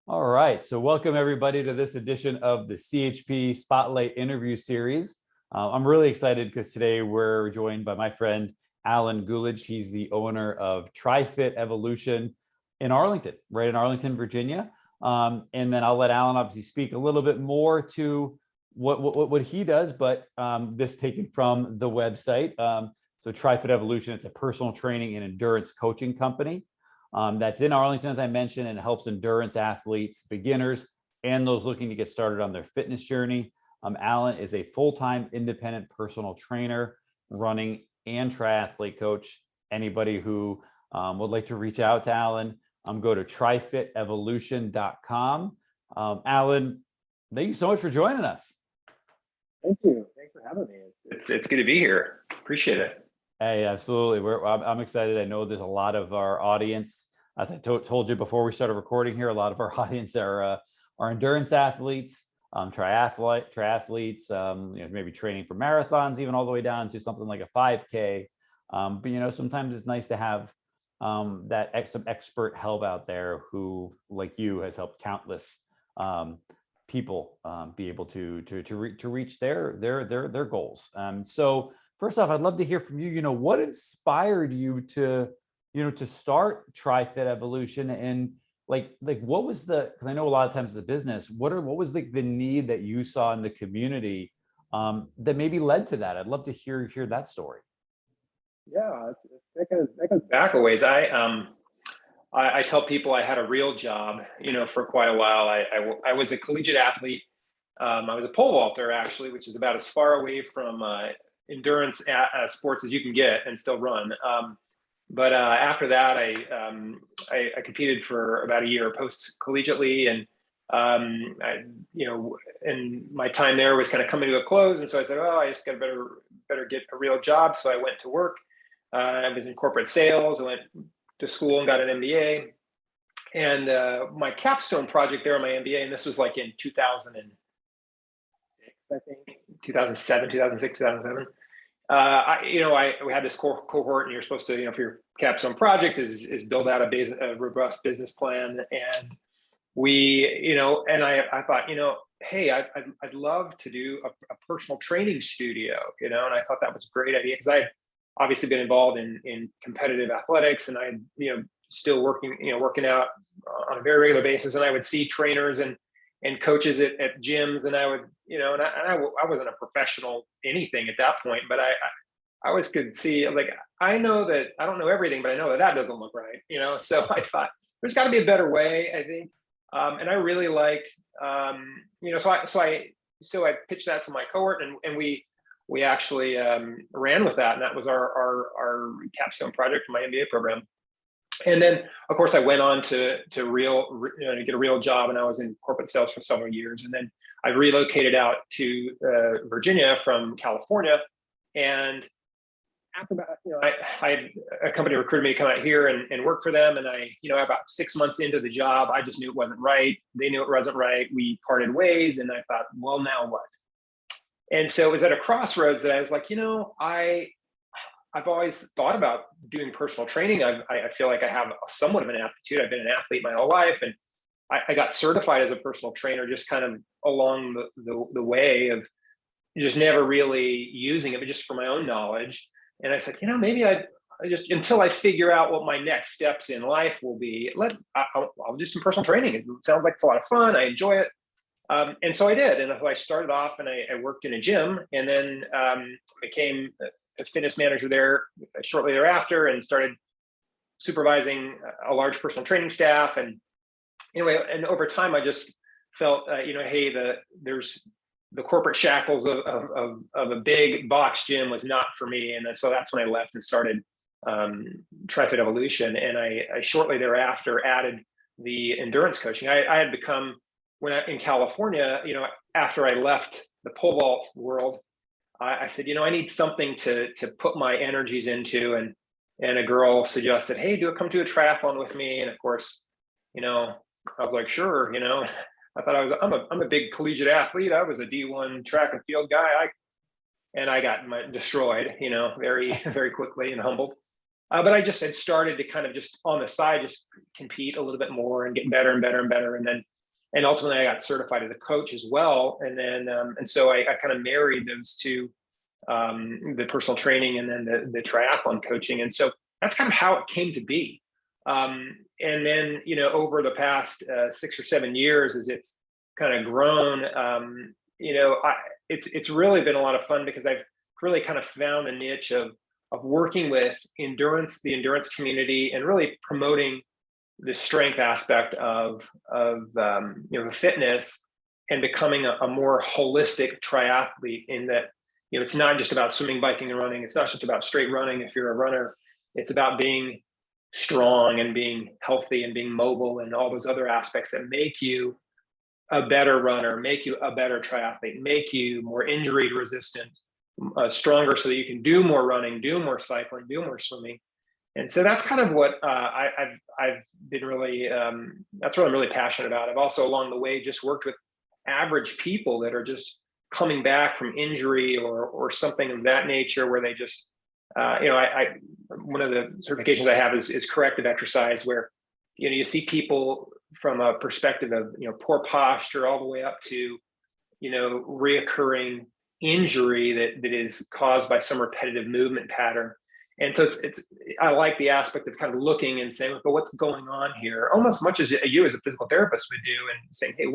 All right, so welcome everybody to this edition of the CHP Spotlight interview series. I'm really excited because today we're joined by my friend Alan Gulledge. He's the owner of TriFit Evolution in Arlington, right in Arlington, Virginia. And then I'll let Alan obviously speak a little bit more to what he does, but this taken from the website. So TriFit Evolution, it's a personal training and endurance coaching company. That's in Arlington, as I mentioned, and helps endurance athletes, beginners, and those looking to get started on their fitness journey. Alan is a full-time independent personal trainer, running and triathlete coach. Anybody who would like to reach out to Alan, go to trifitevolution.com. Alan, thank you so much for joining us. Thank you. Thanks for having me. It's good to be here. Appreciate it. Hey, absolutely. I'm excited. I know there's a lot of our audience, as I told you before we started recording here, a lot of our audience are endurance athletes, triathletes, maybe training for marathons, even all the way down to something like a 5K. But sometimes it's nice to have some expert help out there who, like you, has helped countless people be able to reach their goals. So first off, I'd love to hear from you. What inspired you to start TriFit Evolution, and like what was because I know a lot of times as a business, what was the need that you saw in the community that maybe led to that? I'd love to hear that story. Yeah, that goes back a ways. I tell people I had a real job, for quite a while. I was a collegiate athlete. I was a pole vaulter, actually, which is about as far away from endurance sports as you can get and still run. But after that, I competed for about a year post collegiately, and and my time there was kind of coming to a close. And so I said, "Oh, I just got to better get a real job." So I went to work. I was in corporate sales. I went to school and got an MBA. And my capstone project there on my MBA, and this was like in 2006, I think, 2007, 2006, 2007. We had this cohort, and you're supposed to, for your capstone project is build out a robust business plan. And we, and I thought, hey, I'd love to do a personal training studio, and I thought that was a great idea because I'd obviously been involved in competitive athletics, and I, still working out on a very regular basis. And I would see trainers and coaches at gyms, and I would, and I wasn't a professional anything at that point, but I always could see, like, I know that I don't know everything, but I know that doesn't look right, so I thought there's got to be a better way, I think. And I really liked, so I pitched that to my cohort, and we actually ran with that, and that was our capstone project for my MBA program. And then, of course, I went on to get a real job, and I was in corporate sales for several years. And then I relocated out to Virginia from California. And after that, a company recruited me to come out here and work for them. And I, about 6 months into the job, I just knew it wasn't right. They knew it wasn't right. We parted ways, and I thought, well, now what? And so it was at a crossroads that I was like, I've always thought about doing personal training. I feel like I have somewhat of an aptitude. I've been an athlete my whole life, and I got certified as a personal trainer just kind of along the way of just never really using it, but just for my own knowledge. And I said, maybe I just, until I figure out what my next steps in life will be, I'll do some personal training. It sounds like it's a lot of fun. I enjoy it. And so I did. And I started off, and I worked in a gym, and then became a fitness manager there shortly thereafter, and started supervising a large personal training staff. And anyway, and over time, I just felt, hey, there's the corporate shackles of a big box gym was not for me. And so that's when I left and started TriFit Evolution. And I shortly thereafter added the endurance coaching. I had become, in California, after I left the pole vault world, I said, I need something to put my energies into. And a girl suggested, hey, come to a triathlon with me. And of course, I was like, sure, I thought I'm a big collegiate athlete. I was a D1 track and field guy. I got destroyed, very, very quickly and humbled. But I just had started to kind of just on the side, just compete a little bit more and get better and better and better. And ultimately I got certified as a coach as well. And then, and so I kind of married those two, the personal training and then the triathlon coaching. And so that's kind of how it came to be. And then, you know, over the past 6 or 7 years, as it's kind of grown, you know, it's really been a lot of fun because I've really kind of found a niche of working with the endurance community, and really promoting the strength aspect of you know, fitness, and becoming a more holistic triathlete, in that, you know, it's not just about swimming, biking, and running. It's not just about straight running if you're a runner. It's about being strong and being healthy and being mobile and all those other aspects that make you a better runner, make you a better triathlete, make you more injury resistant, stronger, so that you can do more running, do more cycling, do more swimming. And so that's kind of what I've been really, that's what I'm really passionate about. I've also along the way just worked with average people that are just coming back from injury or something of that nature, where they just, you know, one of the certifications I have is corrective exercise, where, you know, you see people from a perspective of, you know, poor posture all the way up to, you know, reoccurring injury that is caused by some repetitive movement pattern. And so I like the aspect of kind of looking and saying, but what's going on here? Almost much as you as a physical therapist would do, and saying, hey,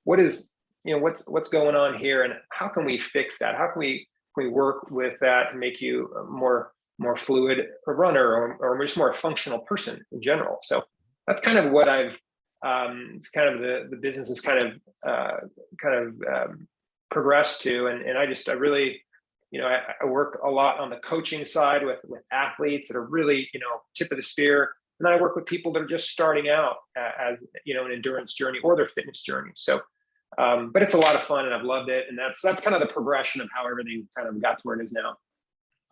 what is, you know, what's going on here, and how can we fix that? How can we work with that to make you a more fluid runner, or just more a functional person in general? So that's kind of what I've, it's kind of the business is kind of progressed to, and I really, you know, I work a lot on the coaching side with athletes that are really, you know, tip of the spear, and then I work with people that are just starting out as, you know, an endurance journey or their fitness journey. So, but it's a lot of fun, and I've loved it, and that's kind of the progression of how everything kind of got to where it is now.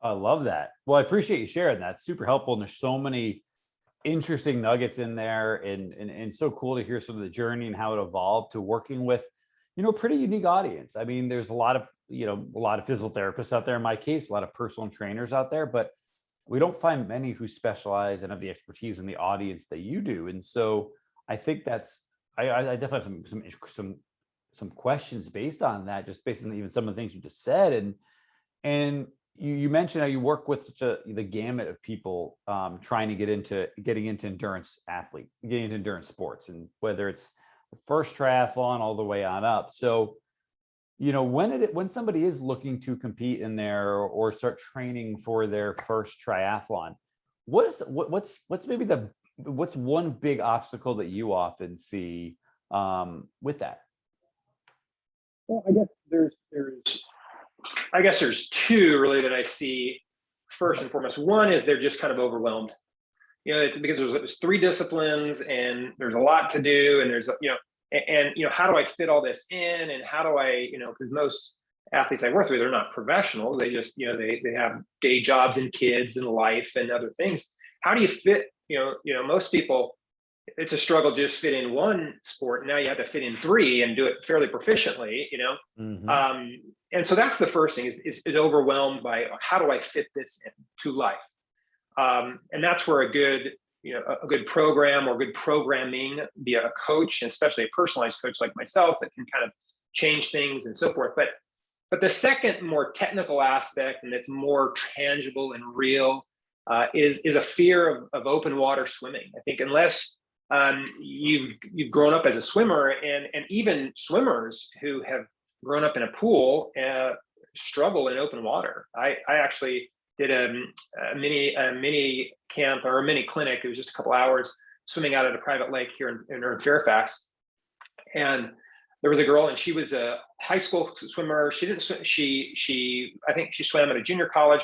I love that. Well, I appreciate you sharing that. It's super helpful, and there's so many interesting nuggets in there, and so cool to hear some of the journey and how it evolved to working with, you know, a pretty unique audience. I mean, there's a lot of physical therapists out there in my case, a lot of personal trainers out there, but we don't find many who specialize and have the expertise in the audience that you do. And so I think that's, I definitely have some questions based on that, just based on even some of the things you just said. And you mentioned how you work with the gamut of people trying to getting into endurance sports, and whether it's the first triathlon all the way on up. So, you know, when somebody is looking to compete in there or start training for their first triathlon, what's one big obstacle that you often see with that? Well, I guess there's two really that I see. First and foremost, one is they're just kind of overwhelmed. You know, it's because there's 3 disciplines, and there's a lot to do, and there's, you know, and you know, how do I fit all this in, and how do I, you know, because most athletes I work with, they're not professional. They just, you know, they have day jobs and kids and life and other things. How do you fit, you know, most people, it's a struggle to just fit in one sport. Now you have to fit in 3 and do it fairly proficiently, you know? Mm-hmm. And so that's the first thing is overwhelmed by how do I fit this into life? And that's where a good program or good programming via a coach, and especially a personalized coach like myself, that can kind of change things and so forth. But the second more technical aspect, and it's more tangible and real, is a fear of open water swimming. I think unless you've grown up as a swimmer, and even swimmers who have grown up in a pool struggle in open water. I actually did a mini camp or a mini clinic. It was just a couple hours swimming out at a private lake here in Fairfax. And there was a girl, and she was a high school swimmer. She didn't swim, I think she swam at a junior college,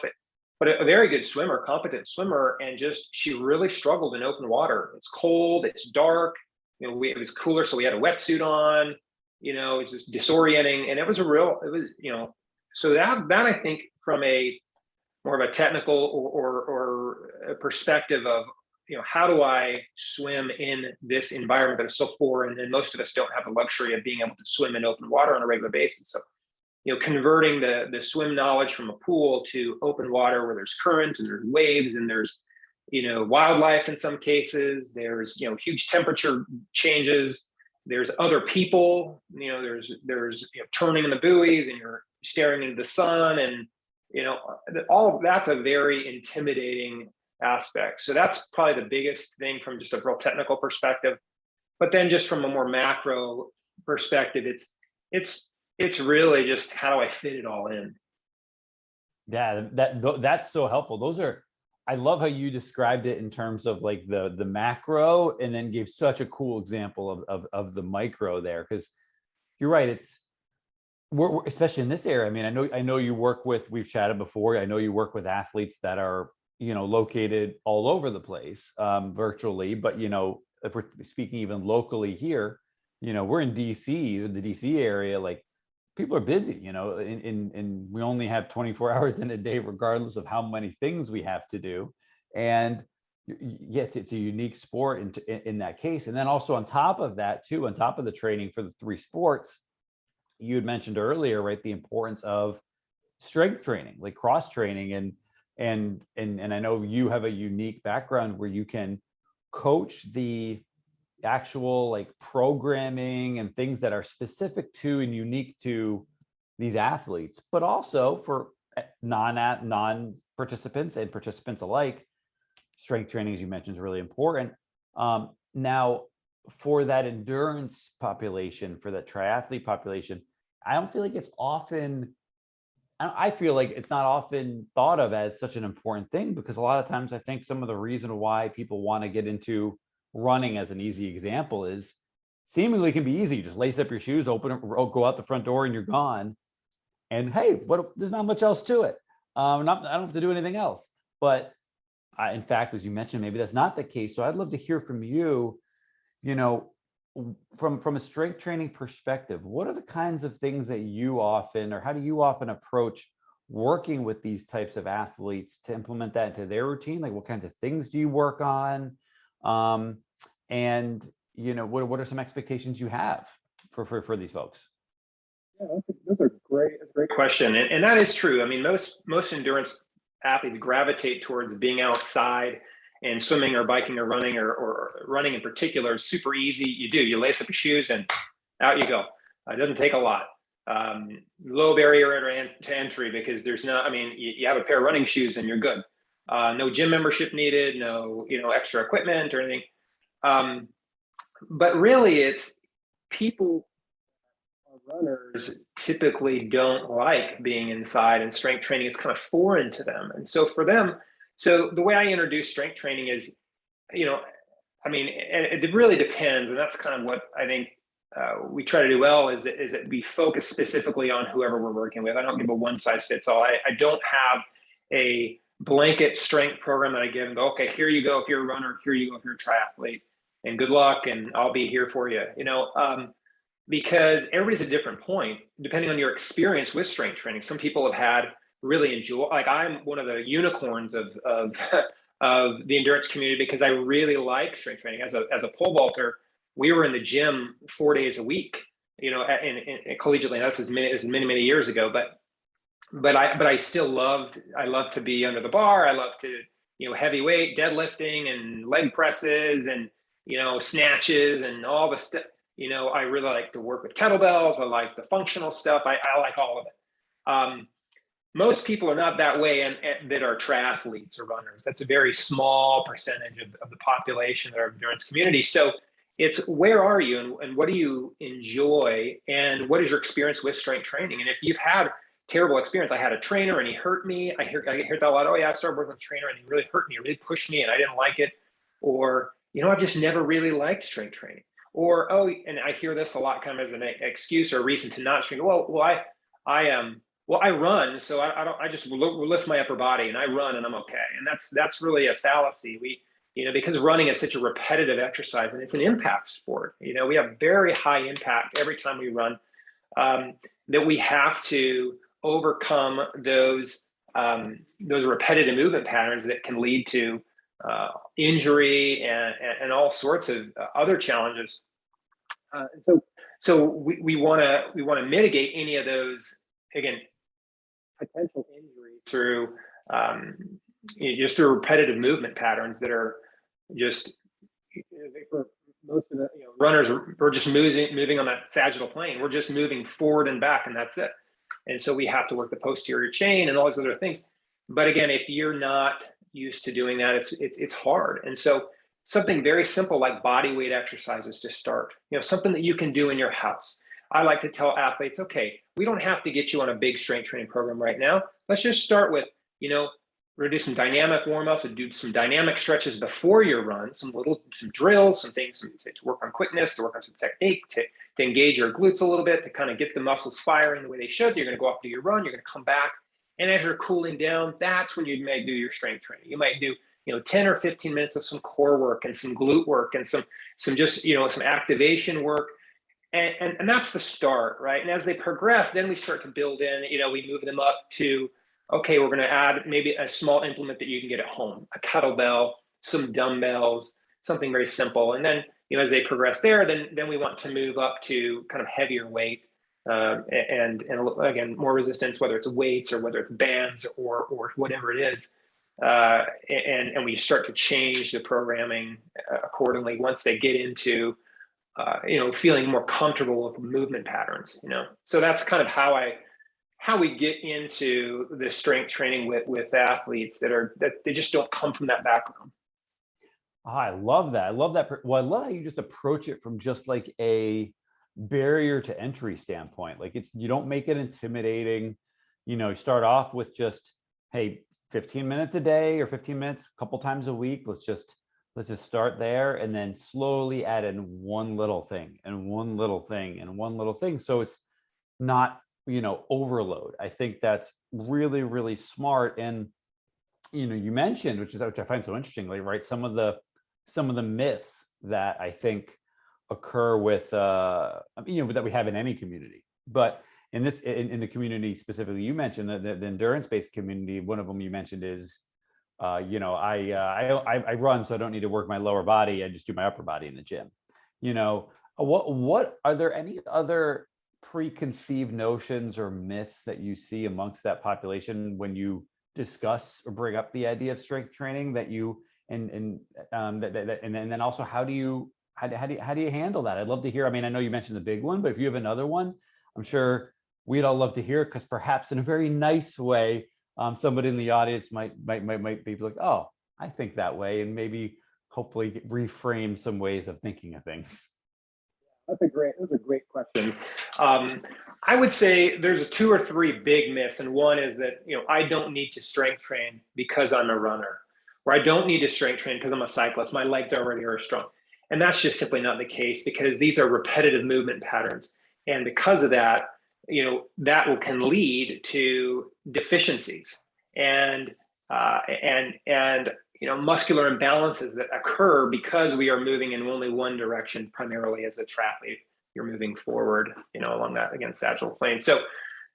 but a very good swimmer, competent swimmer. And just, she really struggled in open water. It's cold, it's dark, you know, it was cooler, so we had a wetsuit on, you know, it's just disorienting. And it was, you know, so that I think from a more of a technical or a perspective of, you know, how do I swim in this environment that is so foreign, and most of us don't have the luxury of being able to swim in open water on a regular basis. So, you know, converting the swim knowledge from a pool to open water where there's current and there's waves and there's, wildlife in some cases. There's, huge temperature changes. There's other people, there's turning in the buoys and you're staring into the sun, and, all of that's a very intimidating aspect. So that's probably the biggest thing from just a real technical perspective. But then just from a more macro perspective, it's really just how do I fit it all in? Yeah, that's so helpful. I love how you described it in terms of like the macro, and then gave such a cool example of the micro there, because you're right. We're especially in this area. I mean, I know you work with, we've chatted before. I know you work with athletes that are, located all over the place, virtually, but if we're speaking even locally here, we're in DC, the DC area, like people are busy, and we only have 24 hours in a day, regardless of how many things we have to do. And yes, it's a unique sport in that case. And then also on top of that too, on top of the training for the 3 sports, you had mentioned earlier, right, the importance of strength training, like cross training. And I know you have a unique background where you can coach the actual like programming and things that are specific to and unique to these athletes, but also for non-participants and participants alike. Strength training, as you mentioned, is really important. Now, for that endurance population, for that triathlete population, I don't feel like it's often, I feel like it's not often thought of as such an important thing, because a lot of times I think some of the reason why people want to get into running, as an easy example, is seemingly can be easy. Just lace up your shoes, open it, go out the front door, and you're gone. And hey, there's not much else to it. I don't have to do anything else. But in fact, as you mentioned, maybe that's not the case. So I'd love to hear from you, from a strength training perspective, what are the kinds of things that you often, or how do you often approach working with these types of athletes to implement that into their routine? Like, what kinds of things do you work on? And what are some expectations you have for these folks? Yeah, those are great. That's a great question, and that is true. I mean, most endurance athletes gravitate towards being outside, and swimming or biking or running in particular is super easy. You lace up your shoes and out you go. It doesn't take a lot. Low barrier to entry, because there's not, I mean, you have a pair of running shoes and you're good. No gym membership needed, no, extra equipment or anything. But really it's people, runners typically don't like being inside, and strength training is kind of foreign to them. And so for them, the way I introduce strength training is, I mean, it really depends. And that's kind of what I think we try to do well, is that we focus specifically on whoever we're working with. I don't give a one size fits all. I don't have a blanket strength program that I give and go, okay, here you go if you're a runner, here you go if you're a triathlete, and good luck, and I'll be here for you. Because everybody's at a different point, depending on your experience with strength training. Some people have had really enjoy, like I'm one of the unicorns of of the endurance community, because I really like strength training. As a pole vaulter, we were in the gym 4 days a week, in collegiately. That's many years ago, but I still loved to be under the bar. I love to, heavyweight deadlifting and leg presses and, snatches and all the stuff. I really like to work with kettlebells. I like the functional stuff. I like all of it. Most people are not that way, and that are triathletes or runners. That's a very small percentage of the population that are endurance community. So it's, where are you, and what do you enjoy, and what is your experience with strength training? And if you've had terrible experience, I had a trainer and he hurt me. I hear that a lot. Oh yeah, I started working with a trainer and he really hurt me, really pushed me, and I didn't like it. Or, I've just never really liked strength training. Or, oh, and I hear this a lot, kind of as an excuse or a reason to not strength. I run, so I just lift my upper body and I run and I'm okay. And that's really a fallacy. Because running is such a repetitive exercise and it's an impact sport. We have very high impact every time we run, that we have to overcome those repetitive movement patterns that can lead to injury and all sorts of other challenges. So we want to mitigate any of those, again, potential injury through just through repetitive movement patterns that are just, for most of the runners, we're just moving on that sagittal plane. We're just moving forward and back, and that's it. And so we have to work the posterior chain and all these other things. But again, if you're not used to doing that, it's hard. And so something very simple like body weight exercises to start, something that you can do in your house. I like to tell athletes, okay, we don't have to get you on a big strength training program right now. Let's just start with, we're gonna do some dynamic warm-ups and do some dynamic stretches before your run, some drills, some things to work on quickness, to work on some technique, to engage your glutes a little bit, to kind of get the muscles firing the way they should. You're gonna go off to your run, you're gonna come back. And as you're cooling down, that's when you may do your strength training. You might do, 10 or 15 minutes of some core work and some glute work and some just, some activation work. And that's the start, right? And as they progress, then we start to build in, we move them up to, okay, we're going to add maybe a small implement that you can get at home, a kettlebell, some dumbbells, something very simple. And then, as they progress there, then we want to move up to kind of heavier weight, and again, more resistance, whether it's weights or whether it's bands or whatever it is. And we start to change the programming accordingly once they get into, feeling more comfortable with movement patterns, So that's kind of how we get into the strength training with athletes that they just don't come from that background. Oh, I love that. I love that. Well, I love how you just approach it from just like a barrier to entry standpoint. Like you don't make it intimidating. You start off with just, hey, 15 minutes a day or 15 minutes a couple times a week. Let's just start there, and then slowly add in one little thing and one little thing and one little thing. So it's not, overload. I think that's really, really smart. And, you mentioned, which I find so interesting, like, right, some of the myths that I think occur with, that we have in any community, but in the community specifically, you mentioned the endurance-based community. One of them you mentioned is, I run, so I don't need to work my lower body. I just do my upper body in the gym. What are there any other preconceived notions or myths that you see amongst that population when you discuss or bring up the idea of strength training that you and then also how do you handle that? I'd love to hear. I mean, I know you mentioned the big one, but if you have another one, I'm sure we'd all love to hear, because perhaps in a very nice way, somebody in the audience might be like, oh, I think that way, and maybe hopefully reframe some ways of thinking of things. Those are great questions. I would say there's 2 or 3 big myths, and one is that I don't need to strength train because I'm a runner, or I don't need to strength train because I'm a cyclist. My legs already are strong, and that's just simply not the case, because these are repetitive movement patterns, and because of that, that can lead to deficiencies and muscular imbalances that occur because we are moving in only one direction, primarily as a triathlete. You're moving forward, along that, again, sagittal plane. So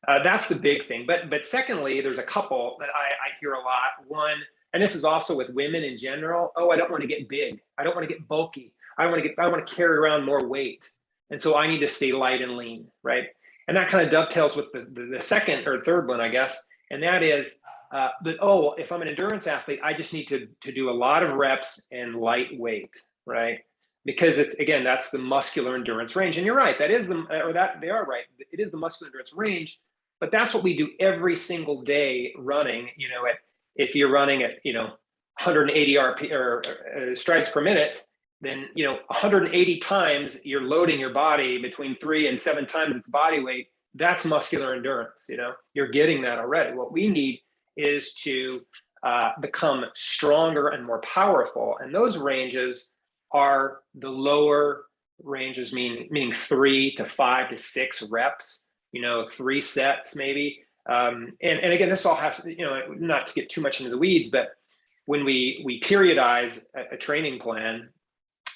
that's the big thing. But secondly, there's a couple that I hear a lot. One, and this is also with women in general. Oh, I don't want to get big. I don't want to get bulky. I want to carry around more weight, and so I need to stay light and lean, right? And that kind of dovetails with the second or third one, I guess. And that is if I'm an endurance athlete, I just need to do a lot of reps and light weight, right? Because that's the muscular endurance range. And you're right, they are right. It is the muscular endurance range, but that's what we do every single day running. If you're running at 180 RP or strides per minute, then 180 times you're loading your body between 3 and 7 times its body weight. That's muscular endurance. You're getting that already. What we need is to become stronger and more powerful, and those ranges are the lower ranges, meaning 3 to 5 to 6 reps. 3 sets maybe. And again, this all has not to get too much into the weeds, but when we periodize a training plan,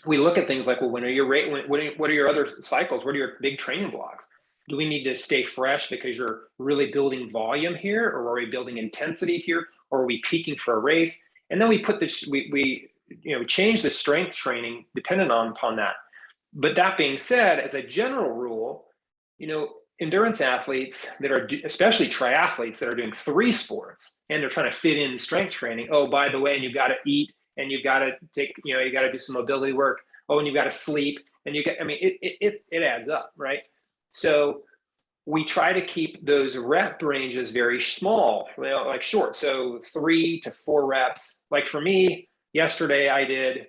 we look at things like, well, what are your other cycles? What are your big training blocks? Do we need to stay fresh because you're really building volume here, or are we building intensity here, or are we peaking for a race? And then we put this, we change the strength training dependent upon that. But that being said, as a general rule, endurance athletes that are, especially triathletes that are doing 3 sports and they're trying to fit in strength training. Oh, by the way, and you've got to eat and you've got to take, you got to do some mobility work. Oh, and you've got to sleep and it adds up, right? So we try to keep those rep ranges very small, like short. So 3 to 4 reps. Like for me, yesterday I did,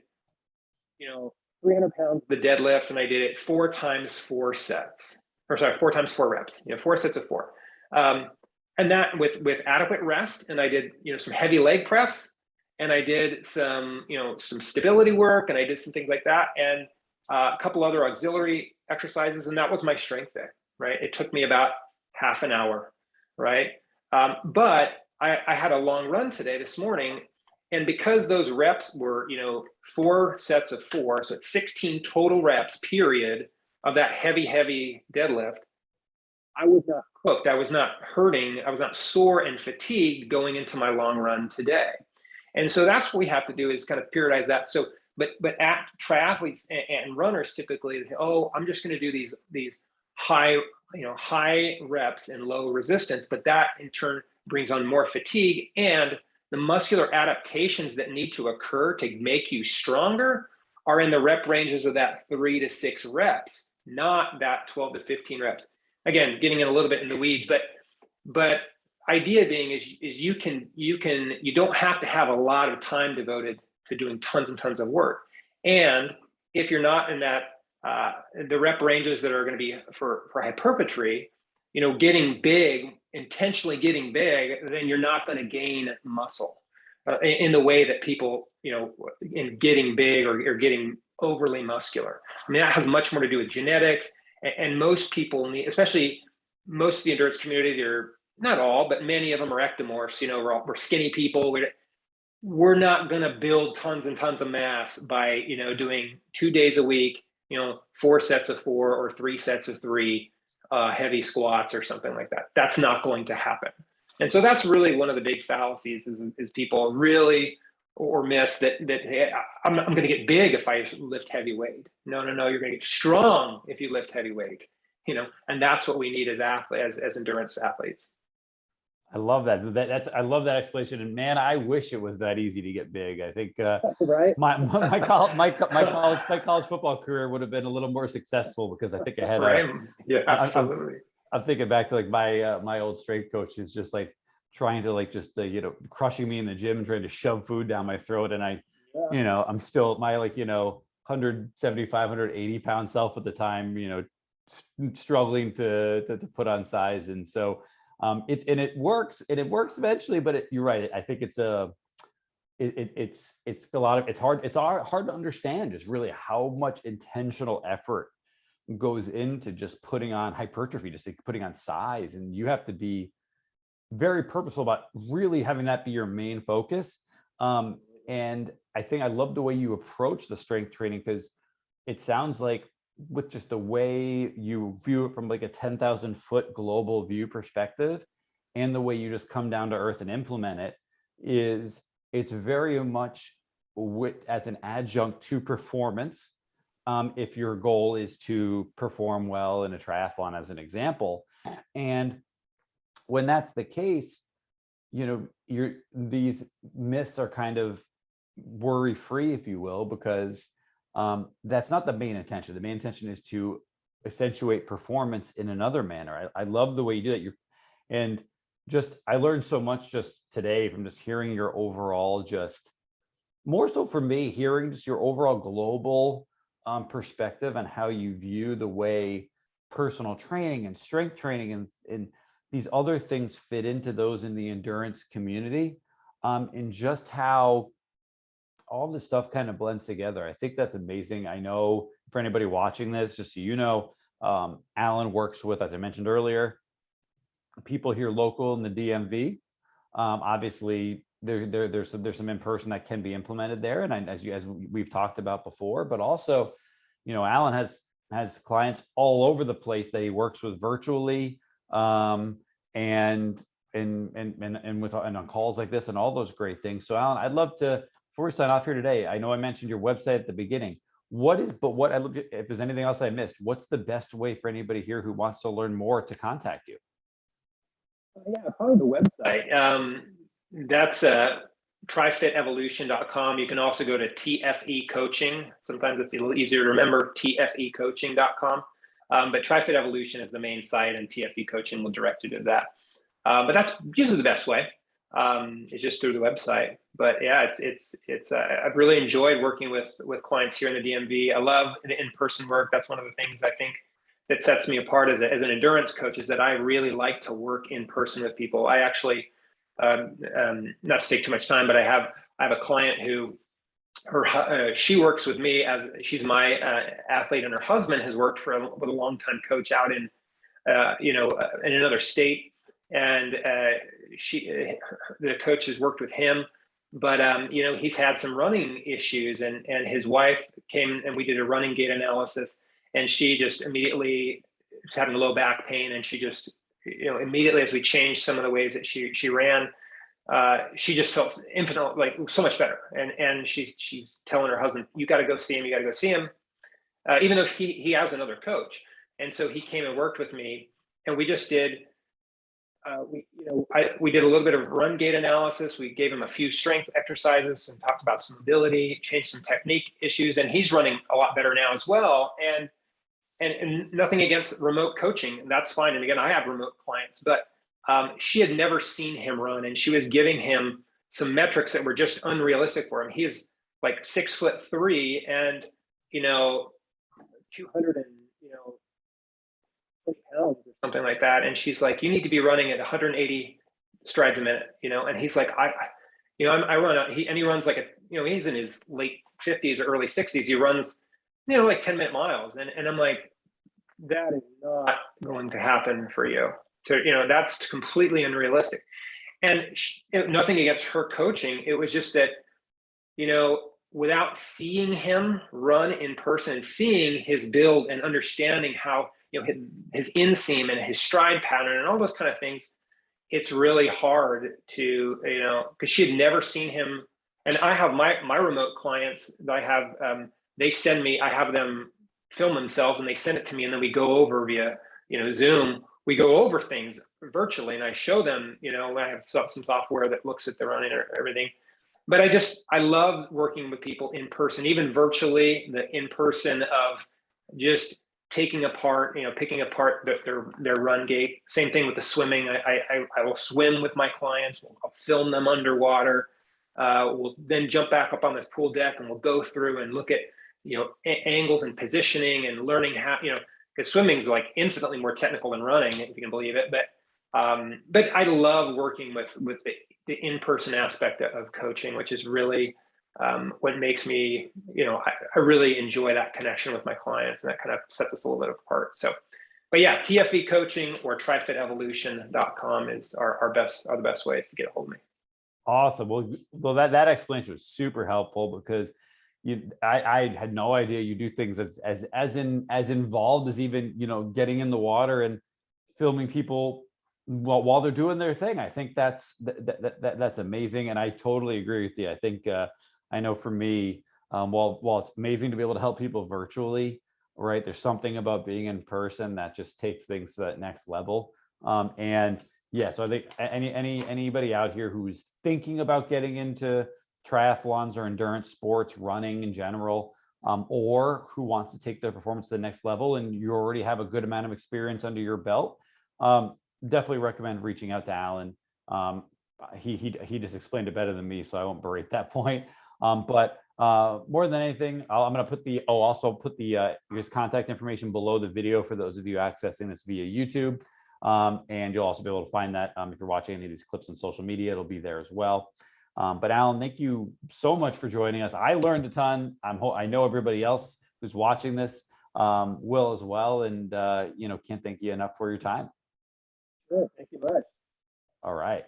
300 pounds the deadlift, and I did it 4 times 4 sets. Or sorry, 4 times 4 reps. 4 sets of 4. And that with adequate rest. And I did, some heavy leg press, and I did some, some stability work, and I did some things like that, and a couple other auxiliary exercises, and that was my strength day. Right? It took me about half an hour, right? But I had a long run today, this morning, and because those reps were, 4 sets of 4, so it's 16 total reps, period, of that heavy deadlift, I was not cooked. I was not hurting. I was not sore and fatigued going into my long run today. And so that's what we have to do, is kind of periodize that. So, but at triathletes and runners typically, oh, I'm just going to do these high reps and low resistance, but that in turn brings on more fatigue, and the muscular adaptations that need to occur to make you stronger are in the rep ranges of that 3 to 6 reps, not that 12 to 15 reps. Again, getting in a little bit in the weeds, but idea being is you don't have to have a lot of time devoted to doing tons and tons of work. And if you're not in that the rep ranges that are going to be for hypertrophy, intentionally getting big, then you're not going to gain muscle in the way that people, in getting big or getting overly muscular. I mean, that has much more to do with genetics, and most people need, especially most of the endurance community, they're not all, but many of them are ectomorphs. We're skinny people. We're not going to build tons and tons of mass by, doing 2 days a week, 4 sets of 4 or 3 sets of 3 heavy squats or something like that. That's not going to happen. And so that's really one of the big fallacies is people really or miss that hey, I'm going to get big if I lift heavy weight. No, you're going to get strong if you lift heavy weight, and that's what we need as athletes, as endurance athletes. I love that. I love that explanation. And man, I wish it was that easy to get big. I think right. My college football career would have been a little more successful, because I think I had absolutely. I'm thinking back to like my old strength coach is just like trying to crushing me in the gym and trying to shove food down my throat, and I'm still my 175, 180 pound self at the time, struggling to put on size. And so it works eventually, but you're right. I think it's a lot of, it's hard to understand just really how much intentional effort goes into just putting on hypertrophy, just like putting on size. And you have to be very purposeful about really having that be your main focus. And I think I love the way you approach the strength training, because it sounds like with just the way you view it from like a 10,000 foot global view perspective, and the way you just come down to earth and implement it, it's very much as an adjunct to performance. If your goal is to perform well in a triathlon, as an example. And when that's the case, these myths are kind of worry-free, if you will, because that's not the main intention. The main intention is to accentuate performance in another manner. I love the way you do that. I learned so much just today from just hearing your overall, just more so for me, hearing just your overall global perspective on how you view the way personal training and strength training and these other things fit into those in the endurance community, and just how all this stuff kind of blends together. I think that's amazing. I know for anybody watching this, just so you know, Alan works with, as I mentioned earlier, people here local in the DMV. Obviously, there's some in person that can be implemented there, and as we've talked about before, but also, Alan has clients all over the place that he works with virtually, and on calls like this and all those great things. So Alan, I'd love to, before we sign off here today, I know I mentioned your website at the beginning. what I look at, if there's anything else I missed, what's the best way for anybody here who wants to learn more to contact you? Yeah, probably the website. That's TriFitEvolution.com. You can also go to TFE Coaching. Sometimes it's a little easier to remember, TFEcoaching.com. But TriFit Evolution is the main site, and TFE Coaching will direct you to that. But that's usually the best way. It's just through the website. But yeah, I've really enjoyed working with clients here in the DMV. I love the in-person work. That's one of the things I think that sets me apart as an endurance coach, is that I really like to work in person with people. I actually, not to take too much time, but I have a client who she works with me as she's my athlete, and her husband has worked with a longtime coach out in in another state, and the coach has worked with him, but he's had some running issues, and his wife came and we did a running gait analysis, and she just immediately was having low back pain, and she just immediately, as we changed some of the ways that she ran, she just felt infinitely, like, so much better. And she's telling her husband, you got to go see him, even though he has another coach. And so he came and worked with me, and we just did we did a little bit of run gait analysis. We gave him a few strength exercises and talked about some mobility, changed some technique issues, and he's running a lot better now as well. And nothing against remote coaching, that's fine. And again, I have remote clients, but she had never seen him run, and she was giving him some metrics that were just unrealistic for him. He is like 6'3" and 220 pounds or something like that. And she's like, you need to be running at 180 strides a minute, and he's like, I run, he runs like he's in his late 50s or early 60s. He runs, like 10-minute miles. And I'm like, that is not going to happen for you. That's completely unrealistic. And nothing against her coaching. It was just that, without seeing him run in person and seeing his build and understanding how, his inseam and his stride pattern and all those kind of things, it's really hard to, because she had never seen him. And I have my remote clients that I have, they send me, I have them film themselves and they send it to me, and then we go over via, Zoom. We go over things virtually, and I show them, I have some software that looks at the running or everything. But I love working with people in person, even virtually, the in person of just taking apart, picking apart their run gait. Same thing with the swimming. I will swim with my clients. I'll film them underwater. We'll then jump back up on this pool deck, and we'll go through and look at, angles and positioning and learning how, because swimming is like infinitely more technical than running, if you can believe it. But I love working with the in-person aspect of coaching, which is really what makes me, I really enjoy that connection with my clients, and that kind of sets us a little bit apart. So, but yeah, TFE Coaching or TriFitEvolution.com are the best ways to get a hold of me. Awesome. Well, that explanation was super helpful, because I had no idea you do things as involved as even, getting in the water and filming people while they're doing their thing. I think that's amazing. And I totally agree with you. I think, I know for me, while it's amazing to be able to help people virtually, right, there's something about being in person that just takes things to that next level. And yeah, so I think anybody out here who's thinking about getting into triathlons or endurance sports, running in general, or who wants to take their performance to the next level, and you already have a good amount of experience under your belt, definitely recommend reaching out to Alan. He just explained it better than me, so I won't berate that point. But more than anything, I'm going to put also put his contact information below the video for those of you accessing this via YouTube. And you'll also be able to find that if you're watching any of these clips on social media, it'll be there as well. But Alan, thank you so much for joining us. I learned a ton. I know everybody else who's watching this will as well. And can't thank you enough for your time. Sure. Thank you much. All right.